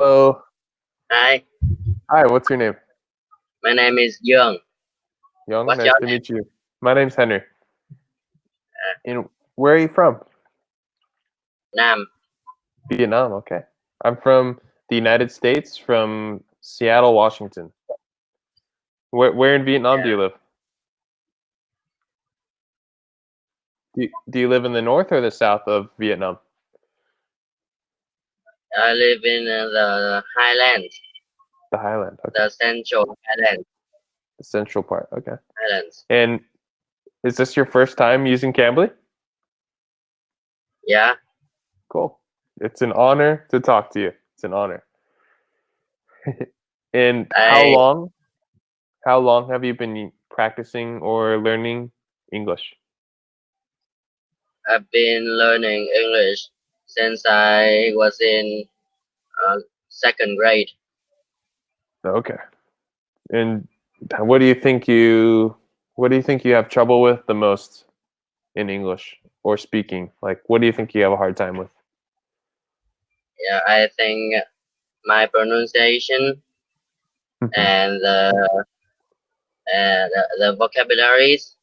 Hello. Hi, Hi, what's your name? my name is Dương. Young, What's nice your to name? meet you. My name's Henry. And where are you from? Nam. Vietnam, okay. I'm from the United States, from Seattle, Washington. Where in Vietnam do Yeah, you live? Do you live in the north or the south of Vietnam? I live in the Highlands, The highland, okay. the Central Highlands. The central part, okay. Highlands. And is this your first time using Cambly? Yeah, Cool. It's an honor to talk to you. It's an honor. And I how long have you been practicing or learning English? have been learning English since I was in uh, second grade. Okay. And what do you think you what do you think you have trouble with the most in English or speaking? Like what do you think you have a hard time with? Yeah, I think my pronunciation Hmm. and the vocabularies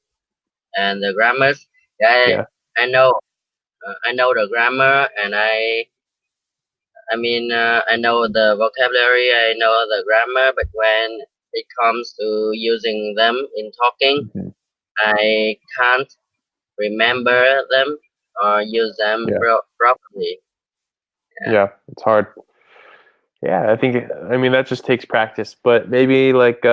and the grammars. Yeah, Yeah. I know I know the grammar and I know the vocabulary, I know the grammar, but when it comes to using them in talking, Hmm. I can't remember them or use them Yeah. properly. Yeah, Yeah, it's hard. Yeah, I mean that just takes practice, but maybe like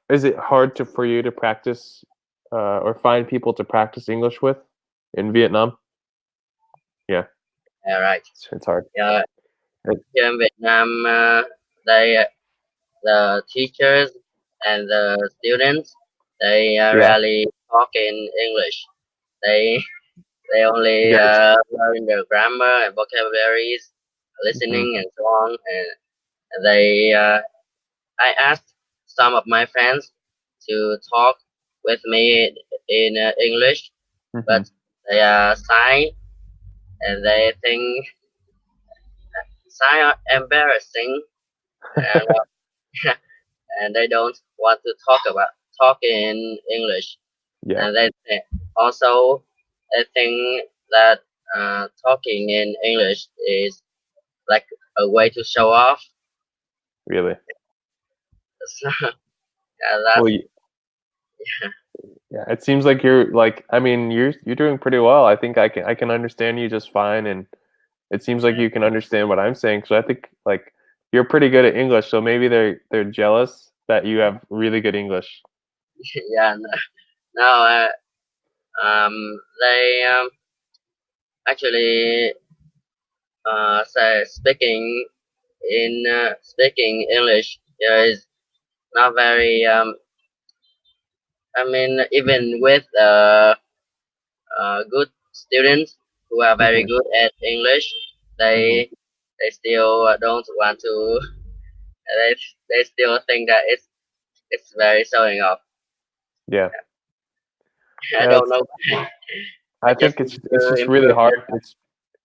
is it hard to for you to practice or find people to practice English with in Vietnam? Yeah, yeah, right. it's hard. Yeah, It- here in Vietnam, they the teachers and the students they yeah, rarely talk in English. They they only gotcha. learn the grammar and vocabularies, Hmm. listening and so on, and they I asked some of my friends to talk with me in English, Hmm. but they are shy and they think shy are embarrassing, and, and they don't want to talk in English. Yeah, And also they think that talking in English is like a way to show off. really. So, yeah, Well, that's yeah, it seems like you're like I mean you're doing pretty well. I think I can understand you just fine, and it seems like you can understand what I'm saying. So I think like you're pretty good at English. So maybe they're jealous that you have really good English. yeah. No, no they actually say speaking English is not very even with good students who are very Hmm. good at English, Hmm. they they still don't want to. They they still think that it's very showing off. Yeah, I yeah. don't know. I I just think need it's to just really improve hard. myself.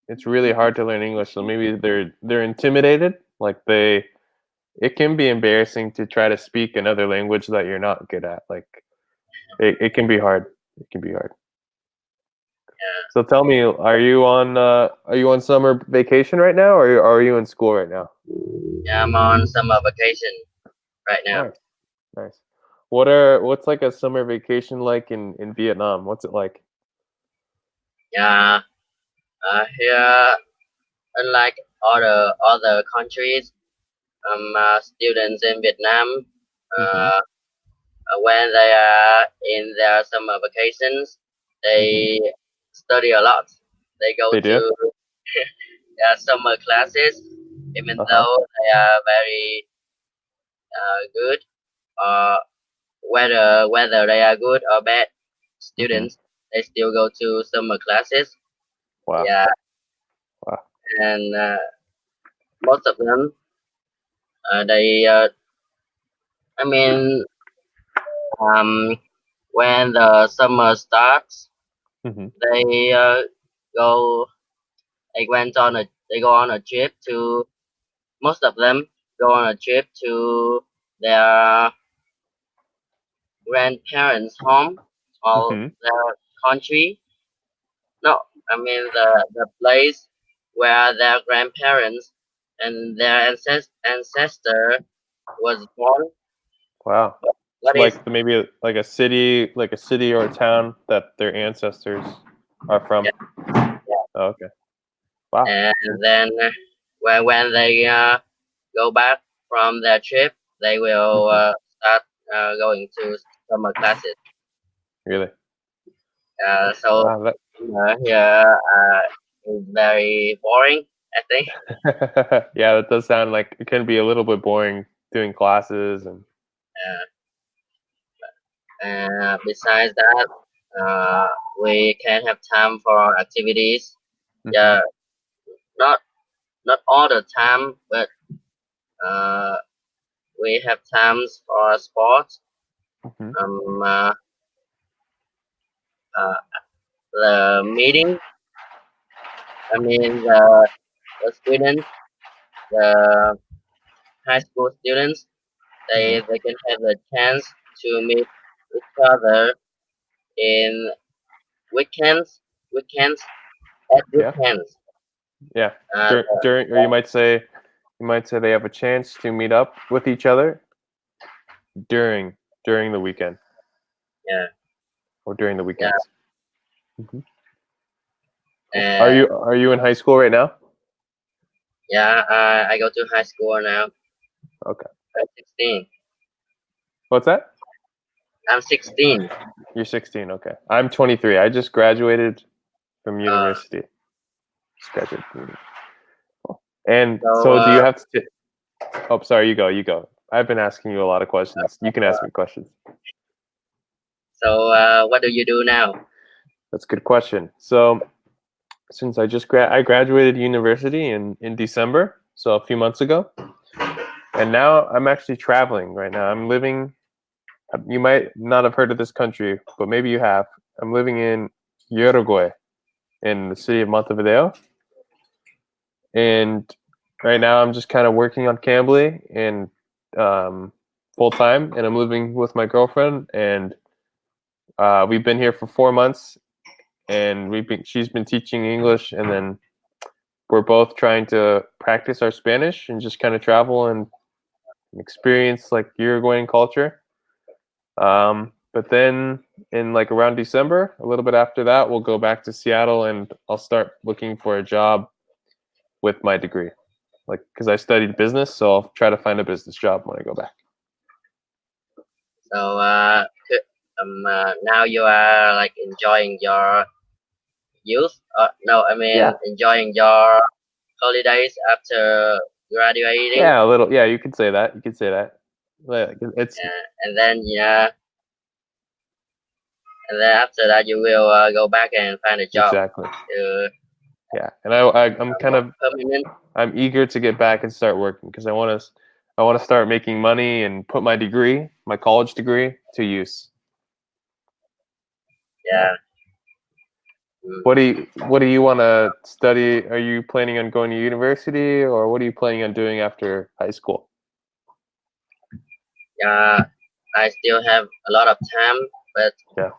It's really hard to learn English. So maybe they're intimidated. Like it can be embarrassing to try to speak another language that you're not good at. Like it can be hard. It can be hard. So tell me, are you on summer vacation right now, or are you in school right now? Yeah, I'm on summer vacation right now. Nice, nice. What's like a summer vacation like in Vietnam? What's it like? Yeah, here unlike other countries, students in Vietnam, Hmm. uh, when they are in their summer vacations, Hmm. they study a lot. They go They do? to their summer classes, even Uh huh. though they are very good, or whether they are good or bad Hmm. students, they still go to summer classes. Wow. Yeah, Wow. and most of them, they I mean, um, when the summer starts, Hmm. they go they go on a trip to most of them go on a trip to their grandparents' home or Mm-hmm. their country. No, I mean the place where their grandparents and their ancestor was born. Wow. What So is like maybe like a city or a town that their ancestors are from. yeah, yeah. Oh, okay. Wow. And then when they go back from their trip, they will Mm-hmm. start going to summer classes. Really? So Wow. That here is very boring, I think. yeah, that does sound like it can be a little bit boring doing classes and Besides that, uh, we can have time for activities. hmm Yeah, not not all the time, but uh, we have times for sports. hmm Um, uh, uh, the meeting. I mean the students, the high school students, hmm they can have the chance to meet each other in weekends. Weekends at Yeah. weekends. Yeah. Uh, During or you might say they have a chance to meet up with each other during during the weekend yeah, or during the yeah. weekends. hmm Cool. Are And you are you in high school right now? yeah, I go to high school now. Okay. I'm 16. What's that? I'm 16. You're 16. Okay. I'm 23. I just graduated from Uh, university. Just graduated from uni. Cool. And so so, do you have to? Oh, sorry. You go. You go. I've been asking you a lot of questions. You can ask me questions. what do you do now? That's a good question. So, since I graduated university in December, so a few months ago, and now I'm actually traveling right now. I'm living. You might not have heard of this country, but maybe you have. I'm living in Uruguay, in the city of Montevideo, and right now I'm just kind of working on Cambly and full time, and I'm living with my girlfriend, and we've been here for 4 months, and she's been teaching English, and then we're both trying to practice our Spanish and just kind of travel and experience like Uruguayan culture. But then in like around December, a little bit after that, we'll go back to Seattle and I'll start looking for a job with my degree. Like, because I studied business, so I'll try to find a business job when I go back. So now you are like enjoying your youth. No, I mean Yeah, enjoying your holidays after graduating. yeah, a little. Yeah, you could say that. You could say that. Like, it's And then yeah, and then after that you will go back and find a job exactly. to Yeah, and I'm kind more of permanent. I'm eager to get back and start working because I want to start making money and put my degree, my college degree, to use. Yeah. Yeah. Mm. What do you want to study? Are you planning on going to university, or what are you planning on doing after high school? Yeah, I still have a lot of time, but Yeah.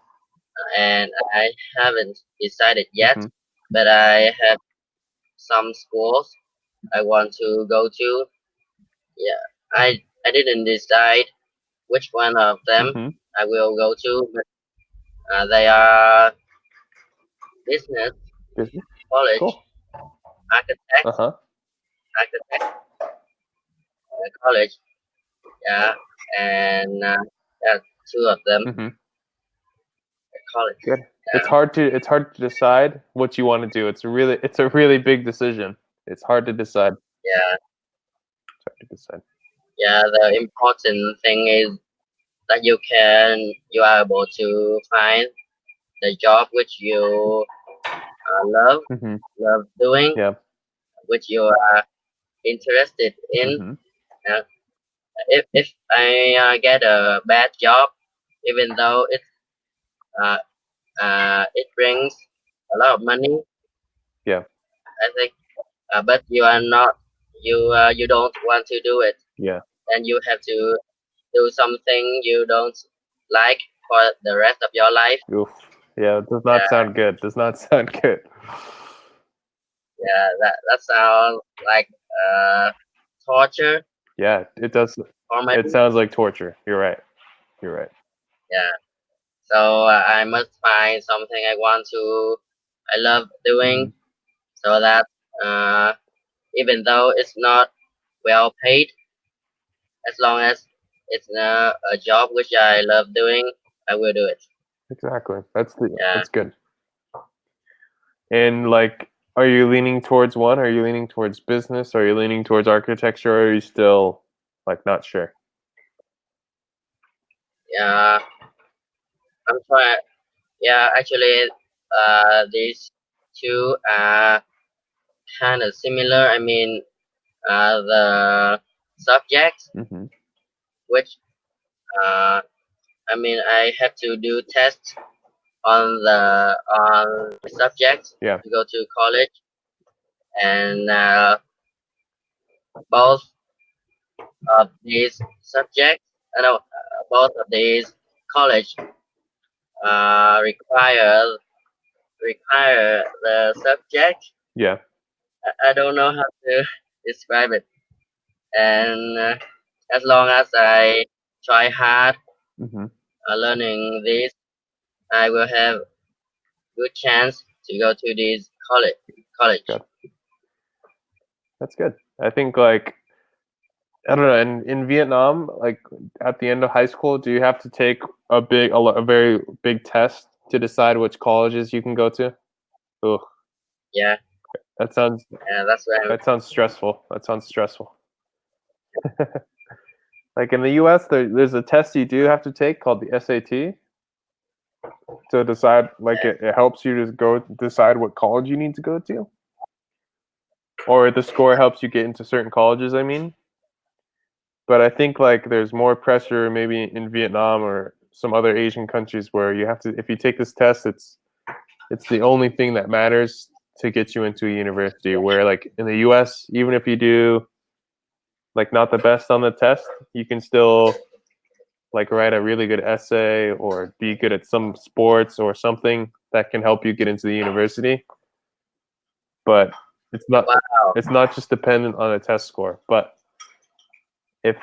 and I haven't decided yet. hmm But I have some schools I want to go to. Yeah, I didn't decide which one of them hmm I will go to, but they are business, college, Cool. Uh architect, huh. architect college. Yeah, and yeah, two of them hmm college. Good. It's Yeah, hard to decide what you want to do. It's a really big decision. It's hard to decide. yeah, It's hard to decide. yeah. The important thing is that you are able to find the job which you hmm love doing, Yeah. which you are interested in. hmm Uh, if I get a bad job, even though uh, it brings a lot of money, Yeah. I think, but you are not you don't want to do it, Yeah. and you have to do something you don't like for the rest of your life. Oof. Yeah, it does not Yeah, sound good. Does not sound good. yeah, that sounds like torture Yeah, it does. for me. It sounds like torture. You're right. You're right. Yeah, so I must find something I love doing, Mhm. so that uh, even though it's not well paid, as long as it's a job which I love doing, I will do it. Exactly. Yeah, That's good. And like, are you leaning towards one? Are you leaning towards business? Are you leaning towards architecture? Or are you still like not sure? yeah, I'm trying. Yeah, actually, these two are kind of similar. I mean, the subjects, Hmm. which uh, I mean, I have to do tests on the subjects Yeah. to go to college, and both of these subjects, no, both of these college require the subject. Yeah. I don't know how to describe it, and as long as I try hard Hmm. learning this, I will have good chance to go to this college. Good. That's good. I think like I don't know. In Vietnam, like at the end of high school, do you have to take a very big test to decide which colleges you can go to? Oh, Yeah, that sounds that's where I'm. that sounds stressful. That sounds stressful. Like in the U.S., there's a test you do have to take called the SAT to decide. Like it helps you to go decide what college you need to go to, or the score helps you get into certain colleges. I mean, but I think like there's more pressure maybe in Vietnam or some other Asian countries where you have to if you take this test, it's the only thing that matters to get you into a university. Where like in the U.S., even if you do like not the best on the test, you can still like write a really good essay or be good at some sports or something that can help you get into the university. But it's not Wow. it's not just dependent on a test score. But if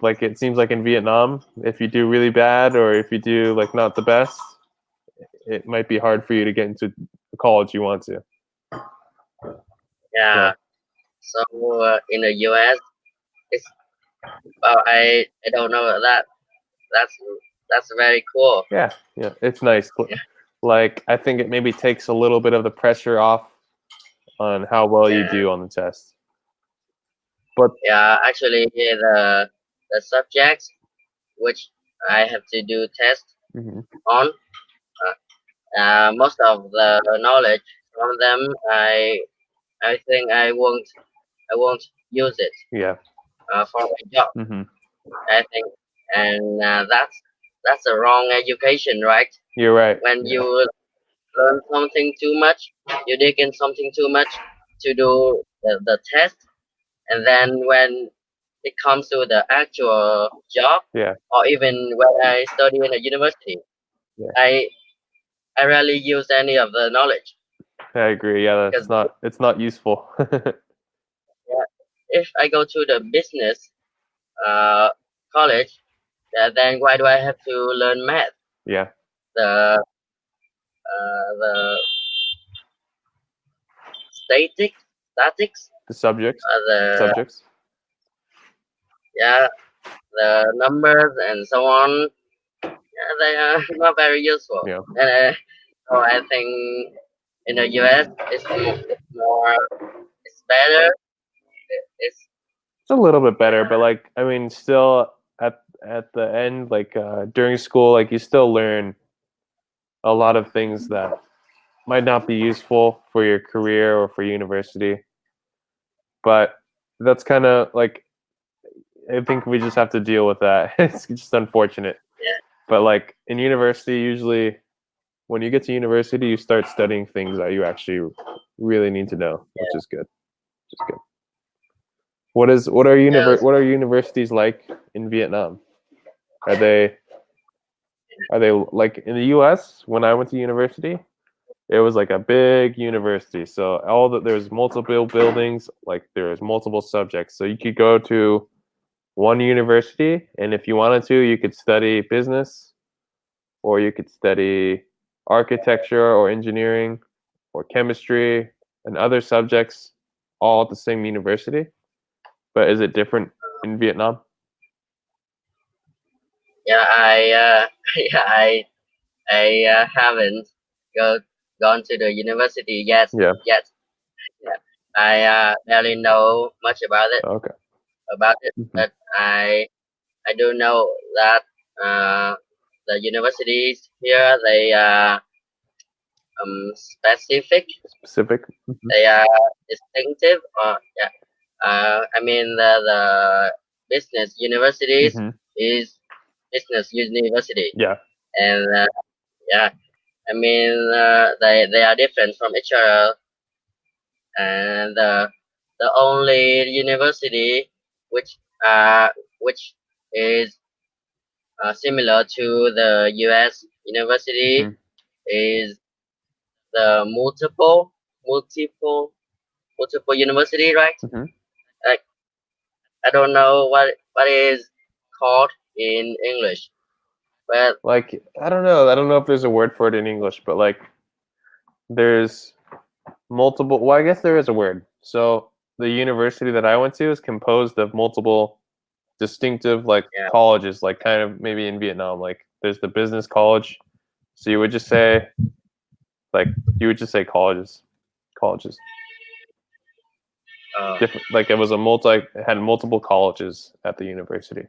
like it seems like in Vietnam, if you do really bad or if you do like not the best, it might be hard for you to get into the college you want to. Yeah. Yeah. So in the U.S., it's well, I don't know that. That's that's very cool. Yeah. Yeah. It's nice. Like I think it maybe takes a little bit of the pressure off on how well you Yeah. do on the test. But Yeah, actually, the subjects which I have to do test mhm, on, most of the knowledge from them, I think I won't use it yeah. for my job. Hmm. I think, and that's a wrong education, right? You're right. When Yeah. you learn something too much, you dig in something too much to do the test, and then when it comes to the actual job, Yeah. or even when I study in a university, Yeah. I I rarely use any of the knowledge I agree. Yeah, because it's not useful. yeah, if I go to the business uh, college, then why do I have to learn math? Yeah. The the statics, The subjects. the Subjects. yeah, the numbers and so on. Yeah, they are not very useful. Yeah. And so I think in the US, it's more, it's better. It's It's a little bit better, but uh, like I mean, still at the end, like during school, like you still learn a lot of things that might not be useful for your career or for university. But that's kind of like I think we just have to deal with that. It's just unfortunate. yeah, But like in university, usually when you get to university, you start studying things that you actually really need to know, which yeah, is good. Which is good. Yes. what are universities like in Vietnam? Are they like in the US when I went to university? It was like a big university. So there's multiple buildings, like there's multiple subjects. So you could go to one university and if you wanted to, you could study business or you could study architecture or engineering or chemistry and other subjects all at the same university. But is it different in Vietnam? Yeah, yeah, I haven't go gone to the university yet. Yeah. Yet, yeah. I barely know much Okay. about it, Hmm. but I do know that the universities here they are specific. Specific. Hmm. They are distinctive. Or yeah, I mean the business universities Hmm. is business university, Yeah. and yeah, I mean they are different from each other, and the only university which uh which is similar to the U.S. university Hmm. is the multiple university, right? Hmm. Like I don't know what is called in English, but Like I don't know. I don't know if there's a word for it in English, but like there's multiple. Well, I guess there is a word. So the university that I went to is composed of multiple distinctive like yeah, colleges, like kind of maybe in Vietnam. Like there's the business college. So you would just say colleges. uh, Different. Like it had multiple colleges at the university.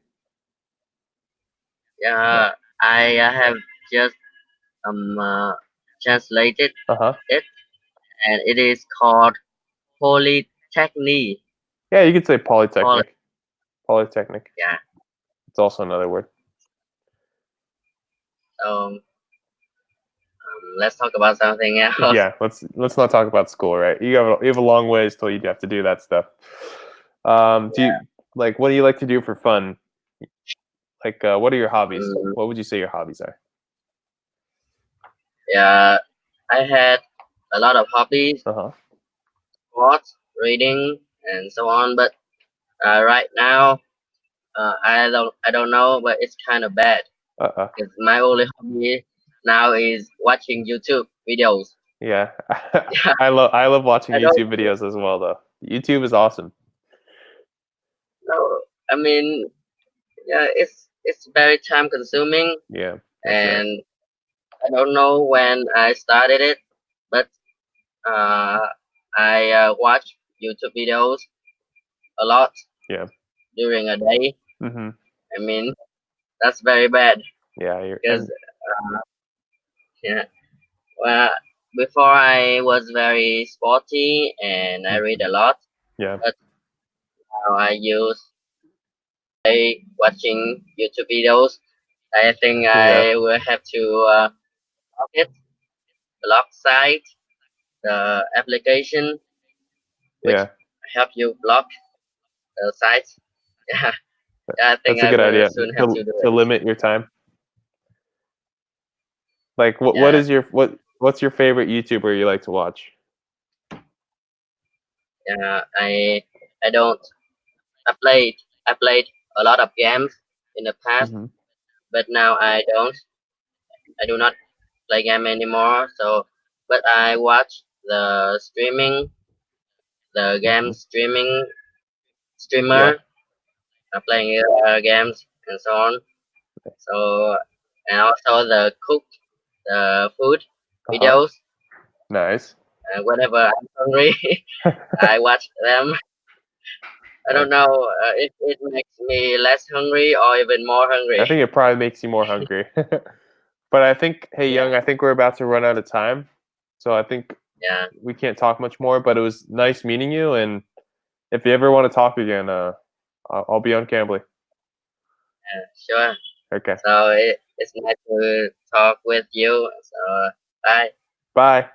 Yeah. yeah. I have just translated Uh huh. it, and it is called polytechnic. Yeah, you could say Poly, polytechnic. Polytechnic. yeah. It's also another word. So let's talk about something else. Yeah, let's not talk about school, right? You have a long ways till you have to do that stuff. Do Yeah. you like what do you like to do for fun? Like, what are your hobbies? Mm, What would you say your hobbies are? yeah. I had a lot of hobbies, Uh huh. sports, reading, and so on. But right now, I don't know, but it's kind of bad Uh uh. because my only hobby now is watching YouTube videos. Yeah, Yeah, I love watching I don't YouTube videos as well, though. YouTube is awesome. know. I mean, yeah, it's very time consuming, Yeah, that's right. and I don't know when I started it, but uh, I watch YouTube videos a lot Yeah. during a day. Hmm. I mean, that's very bad Yeah. because yeah, well, before I was very sporty and I read Mhm. a lot, Yeah. but now I use watching YouTube videos. I think Yeah. I will have to block it, block site, the application which Yeah. help you block the sites. Yeah, I think That's a I good will idea soon have to do to it. limit your time. Like, Yeah, what's your favorite YouTuber you like to watch? yeah. I don't. I played a lot of games in the past, Hmm. but now I don't. I do not play game anymore. So, but I watch the game Hmm. streaming Yeah. streamer playing games and so on. So, and also the food Uh huh. videos. Nice. Whenever I'm hungry, I watch them. I Uh, don't know. It makes me less hungry or even more I hungry. think it probably makes you more hungry. But I think, hey, Yeah, Young, I think we're about to run out of time. So I think yeah, we can't talk much more, but it was nice meeting you. And if you ever want to talk again, I'll be on Cambly. yeah, sure. Okay. So it's nice to talk with you. So bye. Bye.